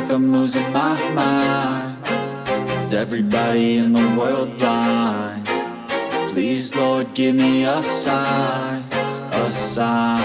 like I'm losing my mind. Is everybody in the world blind? Please, Lord, give me a sign, a sign.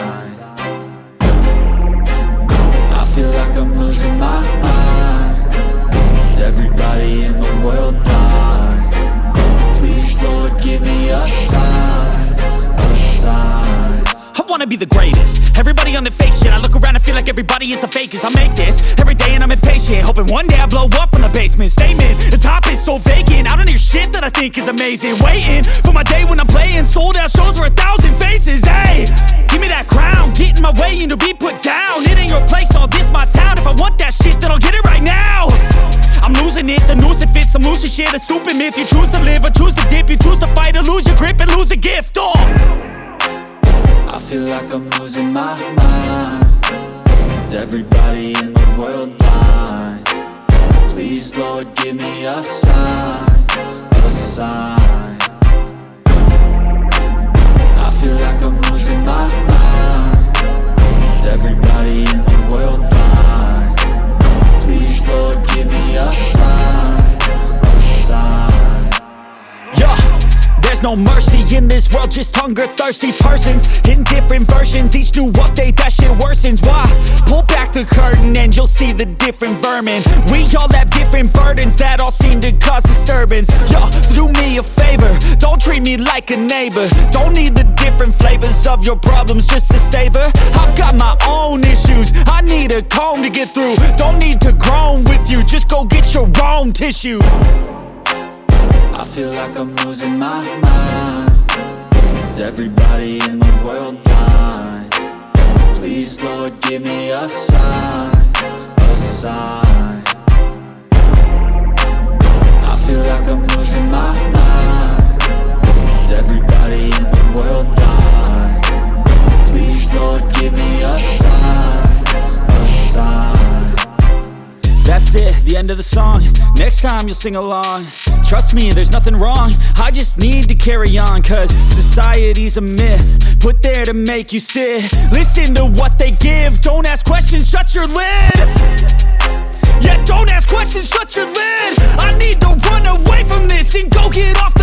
I feel like I'm losing my mind. Is everybody in the world blind? Please, Lord, give me a sign, a sign. I wanna be the greatest. Everybody on the fake shit. I look around and feel like everybody is the fakest. I make this every day and I'm impatient, hoping one day I blow up from the basement. Statement, the top is so vacant. I don't hear shit that I think is amazing. Waiting for my day when I'm playing sold out shows for 1,000 faces. Hey, give me that crown, get in my way and to be put down. It ain't your place, all this my town. If I want that shit, then I'll get it right now. I'm losing it, the noose it fits. I'm losing shit, a stupid myth. You choose to live or choose to dip. You choose to fight or lose your grip and lose a gift. I feel like I'm losing my mind. Is everybody in the world blind? Please, Lord, give me a sign, a sign. I feel like I'm losing my mind. Is everybody in the world blind? Please, Lord, give me a sign, a sign. Yeah. There's no mercy in this world, just hunger-thirsty persons in different versions. Each new update, that shit worsens. Why? Pull back the curtain and you'll see the different vermin. We all have different burdens that all seem to cause disturbance. Yo, so do me a favor, don't treat me like a neighbor. Don't need the different flavors of your problems just to savor. I've got my own issues, I need a comb to get through. Don't need to groan with you, just go get your own tissue. I feel like I'm losing my mind. Is everybody in the world blind? Please, Lord, give me a sign, a sign. I feel like I'm losing my mind. Is everybody in the world blind? Please, Lord, give me a sign, a sign. That's it, the end of the song. Next time you'll sing along. Trust me, there's nothing wrong. I just need to carry on, cause society's a myth put there to make you sit. Listen to what they give. Don't ask questions, shut your lid. Yeah, don't ask questions, shut your lid. I need to run away from this and go get off